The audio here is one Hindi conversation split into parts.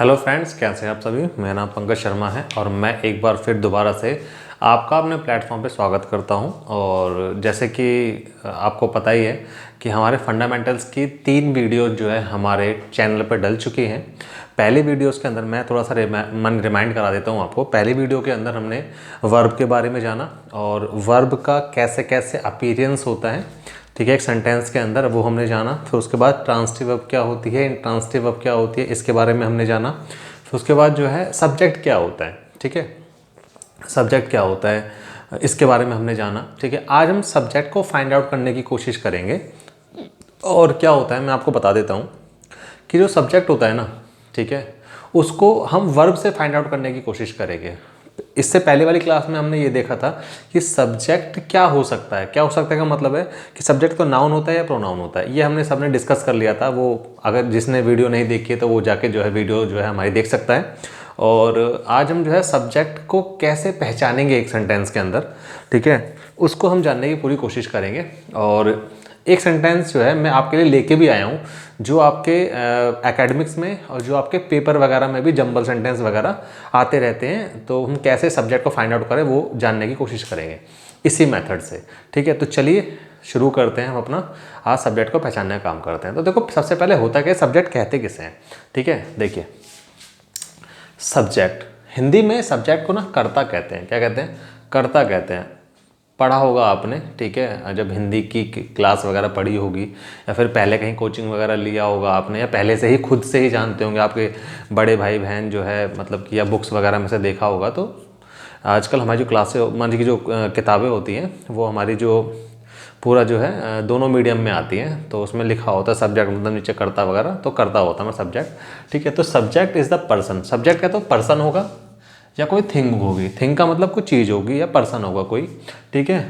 हेलो फ्रेंड्स, कैसे हैं आप सभी। मेरा नाम पंकज शर्मा है और मैं एक बार फिर दोबारा से आपका अपने प्लेटफॉर्म पे स्वागत करता हूं। और जैसे कि आपको पता ही है कि हमारे फंडामेंटल्स की 3 वीडियो जो है हमारे चैनल पर डल चुकी हैं। पहली वीडियोस के अंदर मैं थोड़ा सा रिमाइंड करा देता हूं आपको। पहली वीडियो के अंदर हमने वर्ब के बारे में जाना और वर्ब का कैसे कैसे अपीयरेंस होता है, ठीक है, एक सेंटेंस के अंदर, वो हमने जाना। फिर उसके बाद ट्रांसिटिव वर्ब क्या होती है, इंट्रांसिटिव वर्ब क्या होती है, इसके बारे में हमने जाना। फिर उसके बाद जो है सब्जेक्ट क्या होता है, ठीक है, सब्जेक्ट क्या होता है इसके बारे में हमने जाना। ठीक है, आज हम सब्जेक्ट को फाइंड आउट करने की कोशिश करेंगे। और क्या होता है मैं आपको बता देता हूँ कि जो सब्जेक्ट होता है ना, ठीक है, उसको हम वर्ब से फाइंड आउट करने की कोशिश करेंगे। इससे पहले वाली क्लास में हमने ये देखा था कि सब्जेक्ट क्या हो सकता है। क्या हो सकता है का मतलब है कि सब्जेक्ट तो नाउन होता है या प्रोनाउन होता है। ये हमने सबने डिस्कस कर लिया था। वो अगर जिसने वीडियो नहीं देखी है तो वो जाके जो है वीडियो जो है हमारी देख सकता है। और आज हम जो है सब्जेक्ट को कैसे पहचानेंगे एक सेंटेंस के अंदर, ठीक है, उसको हम जानने की पूरी कोशिश करेंगे। और एक सेंटेंस जो है मैं आपके लिए लेके भी आया हूँ, जो आपके एकेडमिक्स में और जो आपके पेपर वगैरह में भी जंबल सेंटेंस वगैरह आते रहते हैं। तो हम कैसे सब्जेक्ट को फाइंड आउट करें वो जानने की कोशिश करेंगे इसी मेथड से। ठीक है, तो चलिए शुरू करते हैं। हम अपना आज सब्जेक्ट को पहचानने का काम करते हैं। तो देखो, सबसे पहले होता क्या है, सब्जेक्ट कहते किसे हैं। ठीक है, देखिए, सब्जेक्ट हिंदी में सब्जेक्ट को ना कर्ता कहते हैं। क्या कहते हैं? कर्ता कहते हैं। पढ़ा होगा आपने, ठीक है, जब हिंदी की क्लास वगैरह पढ़ी होगी या फिर पहले कहीं कोचिंग वगैरह लिया होगा आपने, या पहले से ही खुद से ही जानते होंगे आपके बड़े भाई बहन जो है, मतलब कि या बुक्स वगैरह में से देखा होगा। तो आजकल हमारी जो क्लासें, मान की जो किताबें होती हैं, वो हमारी जो पूरा जो है दोनों मीडियम में आती हैं। तो उसमें लिखा होता है सब्जेक्ट, मतलब नीचे कर्ता वगैरह, तो कर्ता होता है सब्जेक्ट। ठीक है, तो subject is the person. Subject क्या, तो पर्सन होगा या कोई थिंग होगी। थिंग का मतलब कोई चीज़ होगी या पर्सन होगा कोई। ठीक है,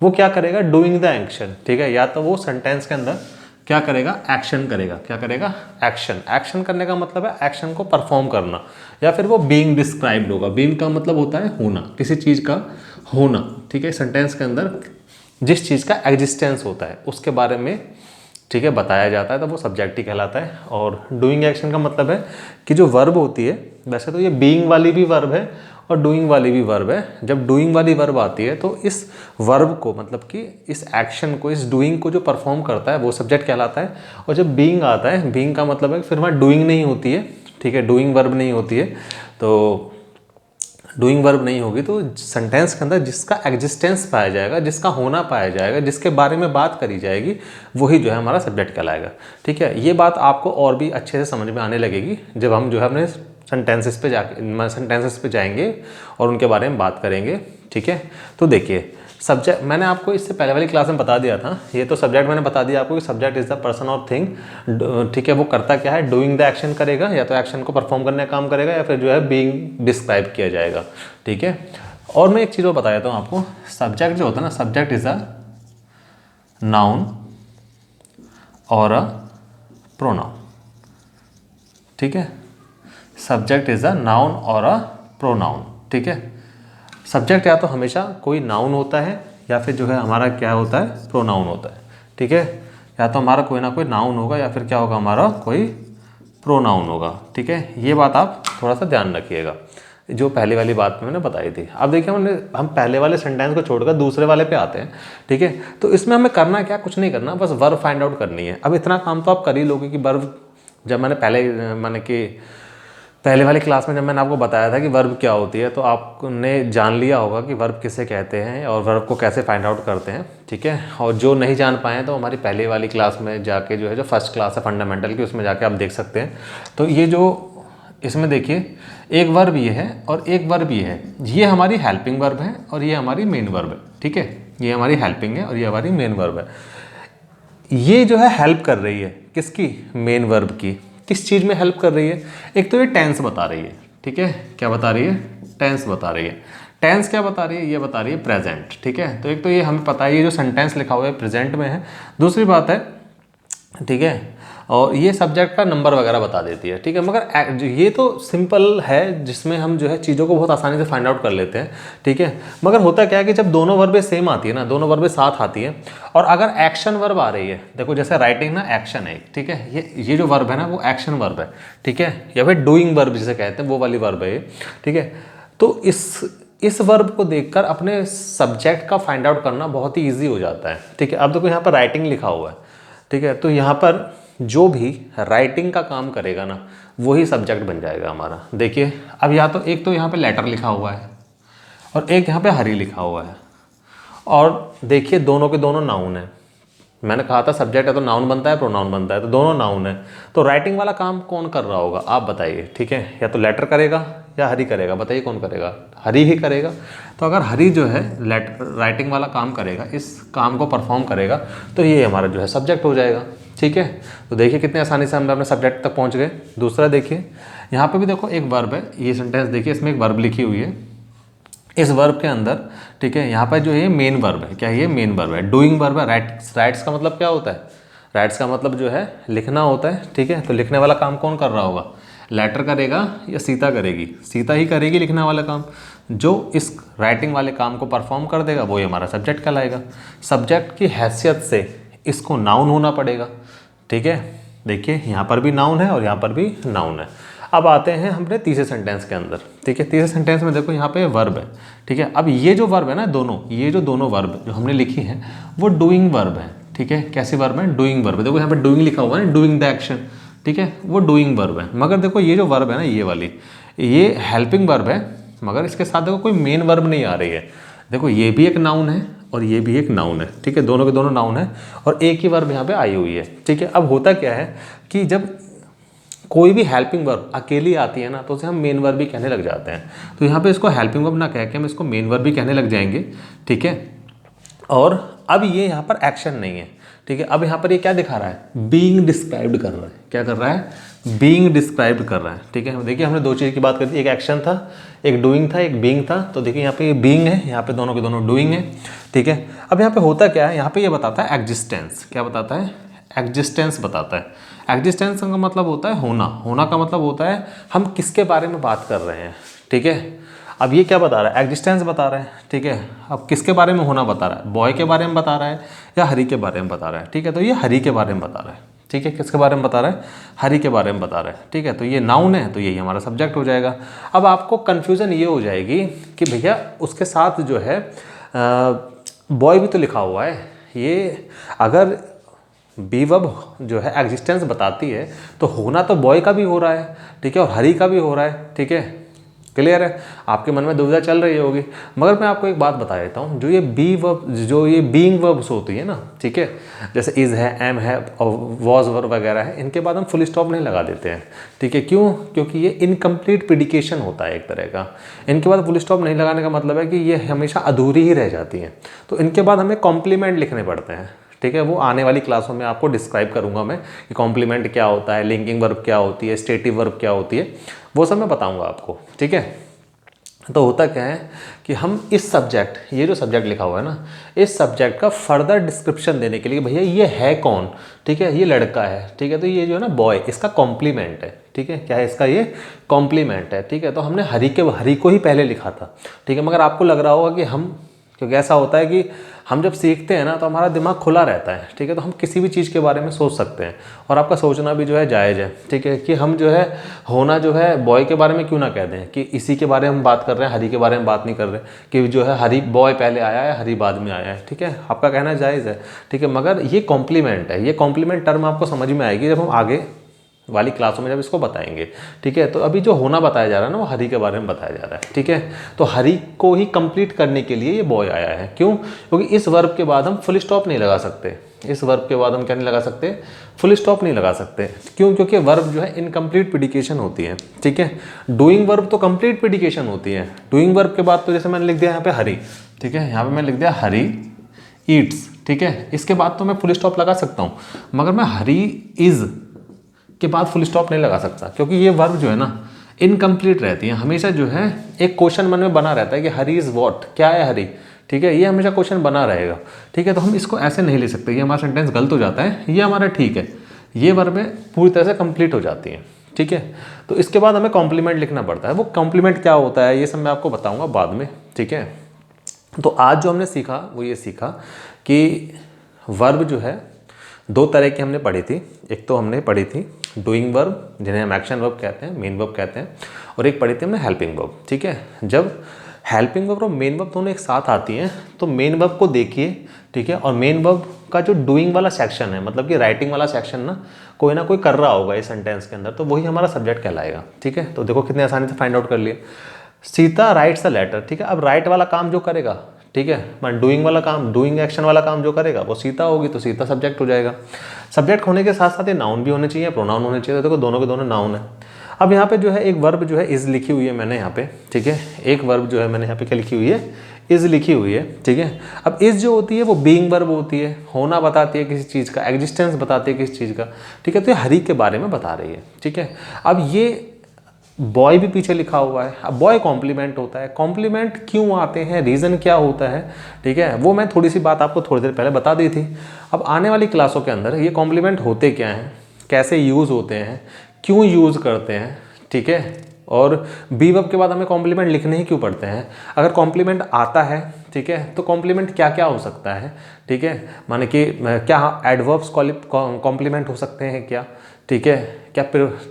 वो क्या करेगा, डूइंग द एक्शन। ठीक है, या तो वो सेंटेंस के अंदर क्या करेगा, एक्शन करेगा। क्या करेगा? एक्शन। एक्शन करने का मतलब है एक्शन को परफॉर्म करना, या फिर वो बीइंग डिस्क्राइब्ड होगा। बीइंग का मतलब होता है होना, किसी चीज़ का होना। ठीक है, सेंटेंस के अंदर जिस चीज़ का एग्जिस्टेंस होता है उसके बारे में, ठीक है, बताया जाता है, तो वो सब्जेक्ट ही कहलाता है। और डूइंग एक्शन का मतलब है कि जो वर्ब होती है, वैसे तो ये बीइंग वाली भी वर्ब है और डूइंग वाली भी वर्ब है। जब डूइंग वाली वर्ब आती है तो इस वर्ब को, मतलब कि इस एक्शन को, इस डूइंग को जो परफॉर्म करता है वो सब्जेक्ट कहलाता है। और जब बीइंग आता है, बीइंग का मतलब है फिर वहाँ डूइंग नहीं होती है, ठीक है, डूइंग वर्ब नहीं होती है। तो डूइंग वर्ब नहीं होगी तो सेंटेंस के अंदर जिसका एग्जिस्टेंस पाया जाएगा, जिसका होना पाया जाएगा, जिसके बारे में बात करी जाएगी, वही जो है हमारा सब्जेक्ट कहलाएगा। ठीक है, ये बात आपको और भी अच्छे से समझ में आने लगेगी जब हम जो है अपने सेंटेंसेस पे जाएंगे और उनके बारे में बात करेंगे। ठीक है, तो देखिए, सब्जेक्ट मैंने आपको इससे पहले वाली क्लास में बता दिया था। ये तो सब्जेक्ट मैंने बता दिया आपको कि सब्जेक्ट इज द पर्सन और थिंग। ठीक है, वो करता क्या है, डूइंग द एक्शन करेगा, या तो एक्शन को परफॉर्म करने का काम करेगा, या फिर जो है बीइंग डिस्क्राइब किया जाएगा। ठीक है, और मैं एक चीज़ और बता देता हूँ आपको। सब्जेक्ट जो होता है ना, सब्जेक्ट इज अ नाउन और अ प्रोनाउन। ठीक है, सब्जेक्ट इज अ नाउन और अ प्रोनाउन। ठीक है, सब्जेक्ट या तो हमेशा कोई नाउन होता है या फिर जो है हमारा क्या होता है, प्रोनाउन होता है। ठीक है, या तो हमारा कोई ना कोई नाउन होगा या फिर क्या होगा, हमारा कोई प्रोनाउन होगा। ठीक है, ये बात आप थोड़ा सा ध्यान रखिएगा, जो पहले वाली बात मैंने बताई थी। अब देखिए, हम पहले वाले सेंटेंस को छोड़कर दूसरे वाले पे आते हैं। ठीक है, तो इसमें हमें करना क्या, कुछ नहीं करना, बस वर्ब फाइंड आउट करनी है। अब इतना काम तो आप कर ही लोगे कि वर्ब, जब पहले वाली क्लास में जब मैंने आपको बताया था कि वर्ब क्या होती है, तो आपने जान लिया होगा कि वर्ब किसे कहते हैं और वर्ब को कैसे फाइंड आउट करते हैं। ठीक है, और जो नहीं जान पाए हैं तो हमारी पहले वाली क्लास में जाके जो है, जो फर्स्ट क्लास है फंडामेंटल की, उसमें जाके आप देख सकते हैं। तो ये जो इसमें देखिए, एक वर्ब ये है और एक वर्ब ये है। ये हमारी हेल्पिंग वर्ब है और ये हमारी मेन वर्ब है। ठीक है, ये हमारी हेल्पिंग है और ये हमारी मेन वर्ब है। ये जो है हेल्प कर रही है किसकी, मेन वर्ब की। किस चीज़ में हेल्प कर रही है? एक तो ये टेंस बता रही है। ठीक है, क्या बता रही है? टेंस बता रही है। टेंस क्या बता रही है? ये बता रही है प्रेजेंट। ठीक है, तो एक तो ये हमें पता है, ये जो सेंटेंस लिखा हुआ है प्रेजेंट में है। दूसरी बात है, ठीक है, और ये सब्जेक्ट का नंबर वगैरह बता देती है, ठीक है। मगर ये तो सिंपल है जिसमें हम जो है चीज़ों को बहुत आसानी से फाइंड आउट कर लेते हैं, ठीक है। मगर होता क्या है कि जब दोनों वर्बें सेम आती है ना, दोनों वर्बें साथ आती है और अगर एक्शन वर्ब आ रही है, देखो जैसे राइटिंग ना एक्शन है, ठीक है, ये जो वर्ब है ना वो एक्शन वर्ब है, ठीक है, या फिर डूइंग वर्ब जिसे कहते हैं वो वाली वर्ब है ये, ठीक है। तो इस वर्ब को देखकर अपने सब्जेक्ट का फाइंड आउट करना बहुत ही ईजी हो जाता है, ठीक है। अब देखो यहाँ पर राइटिंग लिखा हुआ है, ठीक है, तो यहाँ पर जो भी राइटिंग का काम करेगा ना वही सब्जेक्ट बन जाएगा हमारा। देखिए अब या तो एक तो यहाँ पे लेटर लिखा हुआ है और एक यहाँ पे हरी लिखा हुआ है, और देखिए दोनों के दोनों नाउन है। मैंने कहा था सब्जेक्ट है तो नाउन बनता है, प्रोनाउन बनता है, तो दोनों नाउन है। तो राइटिंग वाला काम कौन कर रहा होगा आप बताइए, ठीक है, या तो लेटर करेगा या हरी करेगा, बताइए कौन करेगा, हरी ही करेगा। तो अगर हरी जो है राइटिंग वाला काम करेगा, इस काम को परफॉर्म करेगा, तो ये हमारा जो है सब्जेक्ट हो जाएगा, ठीक है। तो देखिए कितने आसानी से हम अपने सब्जेक्ट तक पहुंच गए। दूसरा देखिए यहाँ पे भी देखो एक वर्ब है, ये सेंटेंस देखिए इसमें एक वर्ब लिखी हुई है, इस वर्ब के अंदर, ठीक है, यहाँ पर जो है मेन वर्ब है, क्या ये मेन वर्ब है, डूइंग वर्ब है। राइट्स का मतलब क्या होता है, राइट्स का मतलब जो है लिखना होता है, ठीक है। तो लिखने वाला काम कौन कर रहा होगा, लेटर करेगा या सीता करेगी, सीता ही करेगी लिखने वाला काम। जो इस राइटिंग वाले काम को परफॉर्म कर देगा वो ही हमारा सब्जेक्ट कहलाएगा। सब्जेक्ट की हैसियत से इसको नाउन होना पड़ेगा, ठीक है। देखिए यहाँ पर भी नाउन है और यहाँ पर भी नाउन है। अब आते हैं हमने तीसरे सेंटेंस के अंदर, ठीक है। तीसरे सेंटेंस में देखो यहाँ पे वर्ब है, ठीक है। अब ये जो वर्ब है ना दोनों, ये जो दोनों वर्ब जो हमने लिखी है वो डूइंग वर्ब है, ठीक है। कैसी वर्ब है, डूइंग वर्ब है। देखो यहाँ पे डूइंग लिखा हुआ है, डूइंग द एक्शन, ठीक है, वो डूइंग वर्ब है। मगर देखो ये जो वर्ब है ना ये वाली, ये हेल्पिंग वर्ब है, मगर इसके साथ देखो कोई मेन वर्ब नहीं आ रही है। देखो ये भी एक नाउन है और ये भी एक नाउन है, ठीक है, दोनों के दोनों नाउन है और एक ही वर्ब यहाँ पे आई हुई है, ठीक है। अब होता क्या है कि जब कोई भी हेल्पिंग वर्ब अकेली आती है ना तो उसे हम मेन वर्ब भी कहने लग जाते हैं। तो यहाँ पे इसको हेल्पिंग वर्ब ना कह के हम इसको मेन वर्ब भी कहने लग जाएंगे, ठीक है। और अब ये यहाँ पर एक्शन नहीं है, ठीक है। अब यहाँ पर ये क्या दिखा रहा है, बीइंग डिस्क्राइब्ड कर रहा है, क्या कर रहा है, बीइंग डिस्क्राइब्ड कर रहा है, ठीक है। देखिए हमने दो चीज़ की बात करी थी, एक एक्शन था, एक डूइंग था, एक बीइंग था। तो देखिए यहाँ पे ये बीइंग है, यहाँ पे दोनों के दोनों डूइंग है, ठीक है। अब यहाँ पे होता क्या है, यहाँ पे ये बताता है एग्जिस्टेंस, क्या बताता है, एग्जिस्टेंस बताता है। एग्जिस्टेंस का मतलब होता है होना, होना का मतलब होता है हम किसके बारे में बात कर रहे हैं, ठीक है। अब ये क्या बता रहा है, एग्जिस्टेंस बता रहा है, ठीक है। अब किसके बारे में होना बता रहा है, बॉय के बारे में बता रहा है या हरी के बारे में बता रहा है, ठीक है। तो ये हरी के बारे में बता रहा है, ठीक है। किसके बारे में बता रहा है, हरी के बारे में बता रहा है, ठीक है। तो ये नाउन है तो यही हमारा सब्जेक्ट हो जाएगा। अब आपको कन्फ्यूज़न ये हो जाएगी कि भैया उसके साथ जो है बॉय भी तो लिखा हुआ है, ये अगर बी वर्ब जो है एग्जिस्टेंस बताती है तो होना तो बॉय का भी हो रहा है, ठीक है, और हरी का भी हो रहा है, ठीक है। क्लियर है, आपके मन में दुविधा चल रही होगी। मगर मैं आपको एक बात बता देता हूँ, जो ये बी वर्ब, जो ये बीइंग वर्ब्स होती है ना, ठीक है, जैसे इज़ है, एम है और वॉज वर्ब वगैरह है, इनके बाद हम फुल स्टॉप नहीं लगा देते हैं, ठीक है। क्यों, क्योंकि ये इनकम्प्लीट प्रिडिकेशन होता है एक तरह का। इनके बाद फुल स्टॉप नहीं लगाने का मतलब है कि ये हमेशा अधूरी ही रह जाती हैं। तो इनके बाद हमें कॉम्प्लीमेंट लिखने पड़ते हैं, ठीक है। वो आने वाली क्लासों में आपको डिस्क्राइब करूंगा मैं कि कॉम्प्लीमेंट क्या होता है, लिंकिंग वर्ब क्या होती है, स्टेटिव वर्ब क्या होती है, वो सब मैं बताऊंगा आपको, ठीक है। तो होता क्या है कि हम इस सब्जेक्ट, ये जो सब्जेक्ट लिखा हुआ है ना, इस सब्जेक्ट का फर्दर डिस्क्रिप्शन देने के लिए भैया ये है कौन, ठीक है, ये लड़का है, ठीक है। तो ये जो है ना बॉय, इसका कॉम्प्लीमेंट है, ठीक है। क्या है इसका, ये कॉम्प्लीमेंट है, ठीक है। तो हमने हरी को ही पहले लिखा था, ठीक है। मगर आपको लग रहा होगा कि हम, क्योंकि ऐसा होता है कि हम जब सीखते हैं ना तो हमारा दिमाग खुला रहता है, ठीक है। तो हम किसी भी चीज़ के बारे में सोच सकते हैं और आपका सोचना भी जो है जायज़ है, ठीक है। कि हम जो है होना जो है बॉय के बारे में क्यों ना कह दें कि इसी के बारे में हम बात कर रहे हैं, हरी के बारे में बात नहीं कर रहे कि जो है हरी बॉय पहले आया है, हरी बाद में आया है, ठीक है। आपका कहना जायज़ है, ठीक है। मगर ये कॉम्प्लीमेंट है, ये कॉम्प्लीमेंट टर्म आपको समझ में आएगी जब हम आगे वाली क्लासों में जब इसको बताएंगे, ठीक है। तो अभी जो होना बताया जा रहा है ना वो हरी के बारे में बताया जा रहा है, ठीक है। तो हरी को ही कंप्लीट करने के लिए ये बॉय आया है। क्यों, क्योंकि इस वर्ब के बाद हम फुल स्टॉप नहीं लगा सकते, इस वर्ब के बाद हम क्या नहीं लगा सकते, फुल स्टॉप नहीं लगा सकते। क्यों, क्योंकि वर्ब जो है इनकम्प्लीट प्रिडिकेशन होती है, ठीक है। डूइंग वर्ब तो कंप्लीट प्रिडिकेशन होती है। डूइंग वर्ब के बाद तो जैसे मैंने लिख दिया यहाँ पे हरी, ठीक है, यहाँ पे मैंने लिख दिया हरी ईट्स, ठीक है। इसके बाद तो मैं फुल स्टॉप लगा सकता हूँ, मगर मैं हरी इज़ के बाद फुल स्टॉप नहीं लगा सकता, क्योंकि ये वर्ब जो है ना इनकम्प्लीट रहती है। हमेशा जो है एक क्वेश्चन मन में बना रहता है कि हरी इज़ व्हाट, क्या है हरी, ठीक है। ये हमेशा क्वेश्चन बना रहेगा, ठीक है। तो हम इसको ऐसे नहीं ले सकते, ये हमारा सेंटेंस गलत हो जाता है, ये हमारा ठीक है, ये वर्बें पूरी तरह से कंप्लीट हो जाती हैं, ठीक है। तो इसके बाद हमें कॉम्प्लीमेंट लिखना पड़ता है। वो कॉम्प्लीमेंट क्या होता है ये सब मैं आपको बताऊंगा बाद में, ठीक है। तो आज जो हमने सीखा वो ये सीखा कि वर्ब जो है दो तरह की हमने पढ़ी थी। एक तो हमने पढ़ी थी डूइंग वर्ब, जिन्हें हम एक्शन वर्ब कहते हैं, मेन वर्ब कहते हैं, और एक पढ़ी थी हमने हेल्पिंग वर्ब, ठीक है। जब हेल्पिंग वर्ब और मेन वर्ब दोनों एक साथ आती हैं तो मेन वर्ब को देखिए, ठीक है, और मेन वर्ब का जो डूइंग वाला सेक्शन है, मतलब कि राइटिंग वाला सेक्शन ना कोई कर रहा होगा इस सेंटेंस के अंदर, तो वही हमारा सब्जेक्ट कहलाएगा, ठीक है। तो देखो कितने आसानी से फाइंड आउट कर लिया। सीता राइट्स अ लेटर, ठीक है। अब राइट वाला काम जो करेगा, ठीक है, मैं डूइंग वाला काम, डूइंग एक्शन वाला काम जो करेगा वो सीता होगी, तो सीता सब्जेक्ट हो जाएगा। सब्जेक्ट होने के साथ साथ ये नाउन भी होने चाहिए, प्रोनाउन होने चाहिए, तो देखो दोनों के दोनों नाउन है। अब यहाँ पे जो है एक वर्ब जो है इज लिखी हुई है मैंने यहाँ पे, ठीक है। एक वर्ब जो है मैंने यहाँ पे क्या लिखी हुई है, इज लिखी हुई है, ठीक है। अब इज जो होती है वो बीइंग वर्ब होती है, होना बताती है किसी चीज़ का, एग्जिस्टेंस बताती है किसी चीज़ का, ठीक है। तो ये हरी के बारे में बता रही है, ठीक है। अब ये बॉय भी पीछे लिखा हुआ है। अब बॉय कॉम्प्लीमेंट होता है। कॉम्प्लीमेंट क्यों आते हैं, रीज़न क्या होता है, ठीक है, वो मैं थोड़ी सी बात आपको थोड़ी देर पहले बता दी थी। अब आने वाली क्लासों के अंदर ये कॉम्प्लीमेंट होते क्या हैं, कैसे यूज़ होते हैं, क्यों यूज़ करते हैं, ठीक है, और बी वर्ब के बाद हमें कॉम्प्लीमेंट लिखने ही क्यों पड़ते हैं, अगर कॉम्प्लीमेंट आता है, ठीक है, तो कॉम्प्लीमेंट क्या क्या हो सकता है, ठीक है, माने कि क्या एडवर्ब्स कॉम्प्लीमेंट हो सकते हैं क्या, ठीक है, क्या,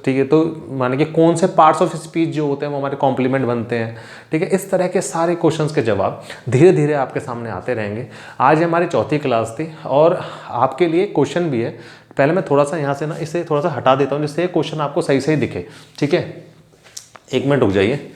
ठीक है, तो माने कि कौन से पार्ट्स ऑफ स्पीच जो होते हैं वो हमारे कॉम्प्लीमेंट बनते हैं, ठीक है। इस तरह के सारे क्वेश्चंस के जवाब धीरे धीरे आपके सामने आते रहेंगे। आज हमारी चौथी क्लास थी और आपके लिए क्वेश्चन भी है। पहले मैं थोड़ा सा यहाँ से ना इसे थोड़ा सा हटा देता हूँ जिससे क्वेश्चन आपको सही सही दिखे, ठीक है। एक मिनट रुक जाइए।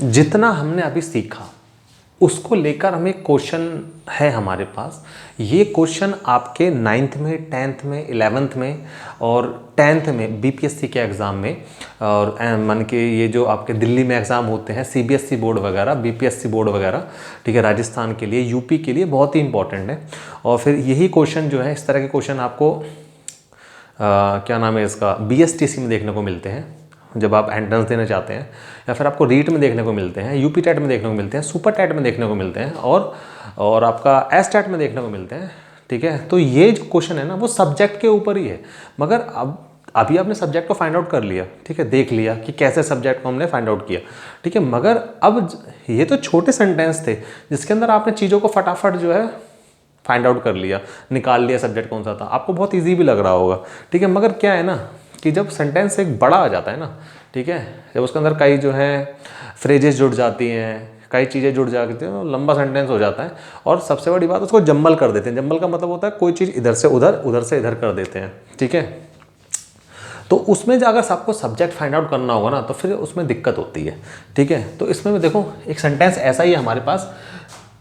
जितना हमने अभी सीखा उसको लेकर हमें क्वेश्चन है हमारे पास। ये क्वेश्चन आपके 9th में, 10th में, 11th में और 10th में बीपीएससी के एग्ज़ाम में, और मान के ये जो आपके दिल्ली में एग्ज़ाम होते हैं सीबीएसई बोर्ड वगैरह, बीपीएससी बोर्ड वगैरह, ठीक है, राजस्थान के लिए, यूपी के लिए बहुत ही इंपॉर्टेंट है। और फिर यही क्वेश्चन जो है, इस तरह के क्वेश्चन आपको क्या नाम है इसका, बीएसटीसी में देखने को मिलते हैं जब आप एंट्रेंस देना चाहते हैं, या फिर आपको रीट में देखने को मिलते हैं, यूपी टेट में देखने को मिलते हैं, सुपर टेट में देखने को मिलते हैं, और आपका एस टेट में देखने को मिलते हैं, ठीक है। तो ये जो क्वेश्चन है ना वो सब्जेक्ट के ऊपर ही है। मगर अब अभी आपने सब्जेक्ट को फाइंड आउट कर लिया, ठीक है, देख लिया कि कैसे सब्जेक्ट को हमने फाइंड आउट किया, ठीक है। मगर अब ये तो छोटे सेंटेंस थे जिसके अंदर आपने चीज़ों को फटाफट जो है फाइंड आउट कर लिया, निकाल लिया सब्जेक्ट कौन सा था, आपको बहुत ईजी भी लग रहा होगा, ठीक है। मगर क्या है ना कि जब सेंटेंस एक बड़ा आ जाता है ना, ठीक है, जब उसके अंदर कई जो है फ्रेजेस जुड़ जाती हैं, कई चीज़ें जुड़ जाती हैं, लंबा सेंटेंस हो जाता है। और सबसे बड़ी बात उसको जम्बल कर देते हैं। जम्बल का मतलब होता है कोई चीज़ इधर से उधर, उधर से इधर कर देते हैं, ठीक है। तो उसमें जो अगर सबको सब्जेक्ट फाइंड आउट करना होगा ना तो फिर उसमें दिक्कत होती है, ठीक है। तो इसमें देखो एक सेंटेंस ऐसा ही है हमारे पास,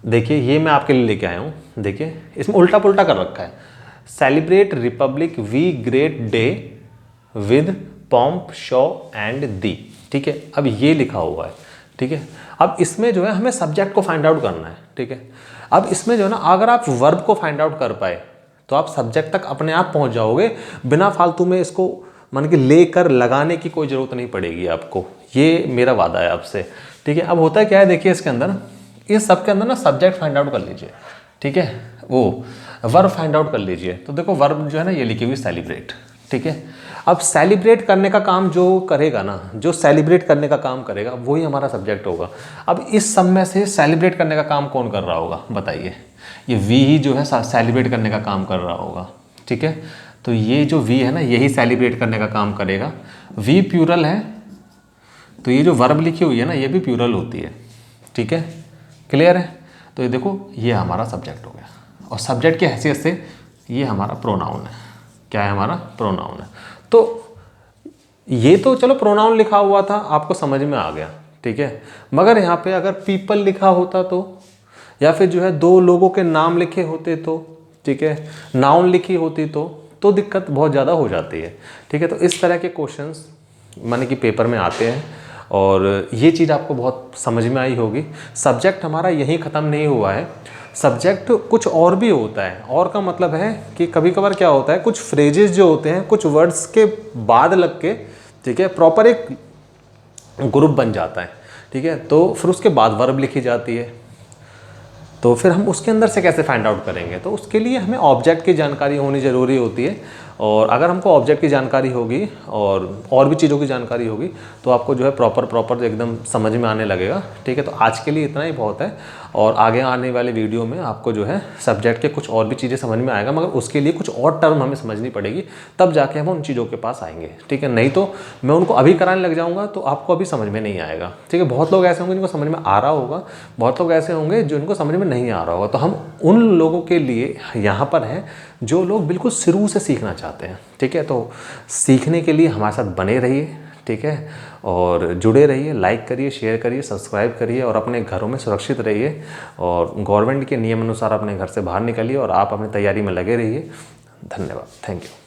देखिए ये मैं आपके लिए लेके आया हूँ, देखिए इसमें उल्टा पुल्टा कर रखा है। Celebrate Republic we great day with pomp show and the, ठीक है। अब ये लिखा हुआ है, ठीक है। अब इसमें जो है हमें सब्जेक्ट को फाइंड आउट करना है, ठीक है। अब इसमें जो है ना अगर आप वर्ब को फाइंड आउट कर पाए तो आप सब्जेक्ट तक अपने आप पहुंच जाओगे, बिना फालतू में इसको मान के लेकर लगाने की कोई ज़रूरत नहीं पड़ेगी आपको, ये मेरा वादा है आपसे, ठीक है। अब होता क्या है, देखिए इसके अंदर, इस सब के अंदर ना सब्जेक्ट फाइंड आउट कर लीजिए, ठीक है, वो वर्ब फाइंड आउट कर लीजिए। तो देखो वर्ब जो है ना ये लिखी हुई सेलिब्रेट, ठीक है। अब सेलिब्रेट करने का काम जो करेगा ना, जो सेलिब्रेट करने का काम करेगा वही हमारा सब्जेक्ट होगा। अब इस सब में से सेलिब्रेट करने का काम कौन कर रहा होगा बताइए, ये वी ही जो है सेलिब्रेट करने का काम कर रहा होगा, ठीक है। तो ये जो वी है ना यही सेलिब्रेट करने का काम करेगा। वी प्यूरल है तो ये जो वर्ब लिखी हुई है ना ये भी प्यूरल होती है, ठीक है, क्लियर है। तो ये देखो ये हमारा सब्जेक्ट हो गया, और सब्जेक्ट की हैसियत से ये हमारा प्रोनाउन है। क्या है, हमारा प्रोनाउन है। तो ये तो चलो प्रोनाउन लिखा हुआ था आपको समझ में आ गया, ठीक है। मगर यहाँ पे अगर पीपल लिखा होता तो, या फिर जो है दो लोगों के नाम लिखे होते तो, ठीक है, नाउन लिखी होती तो दिक्कत बहुत ज़्यादा हो जाती है, ठीक है। तो इस तरह के क्वेश्चंस माने कि पेपर में आते हैं, और ये चीज़ आपको बहुत समझ में आई होगी। सब्जेक्ट हमारा यहीं ख़त्म नहीं हुआ है, सब्जेक्ट कुछ और भी होता है। और का मतलब है कि कभी कभार क्या होता है, कुछ फ्रेजेस जो होते हैं कुछ वर्ड्स के बाद लग के, ठीक है, प्रॉपर एक ग्रुप बन जाता है, ठीक है, तो फिर उसके बाद वर्ब लिखी जाती है। तो फिर हम उसके अंदर से कैसे फाइंड आउट करेंगे? तो उसके लिए हमें ऑब्जेक्ट की जानकारी होनी ज़रूरी होती है। और अगर हमको ऑब्जेक्ट की जानकारी होगी और भी चीज़ों की जानकारी होगी तो आपको जो है प्रॉपर एकदम समझ में आने लगेगा, ठीक है। तो आज के लिए इतना ही बहुत है, और आगे आने वाले वीडियो में आपको जो है सब्जेक्ट के कुछ और भी चीज़ें समझ में आएगा, मगर उसके लिए कुछ और टर्म हमें समझनी पड़ेगी, तब जाके हम उन चीज़ों के पास आएंगे, ठीक है। नहीं तो मैं उनको अभी कराने लग जाऊँगा तो आपको अभी समझ में नहीं आएगा, ठीक है। बहुत लोग ऐसे होंगे जिनको समझ में आ रहा होगा, बहुत लोग ऐसे होंगे जो इनको समझ में नहीं आ रहा होगा। तो हम उन लोगों के लिए यहाँ पर हैं जो लोग बिल्कुल शुरू से सीखना चाहते हैं, ठीक है। तो सीखने के लिए हमारे साथ बने रहिए, ठीक है, और जुड़े रहिए, लाइक करिए, शेयर करिए, सब्सक्राइब करिए, और अपने घरों में सुरक्षित रहिए, और गवर्नमेंट के नियम अनुसार अपने घर से बाहर निकलिए, और आप अपनी तैयारी में लगे रहिए। धन्यवाद, थैंक यू।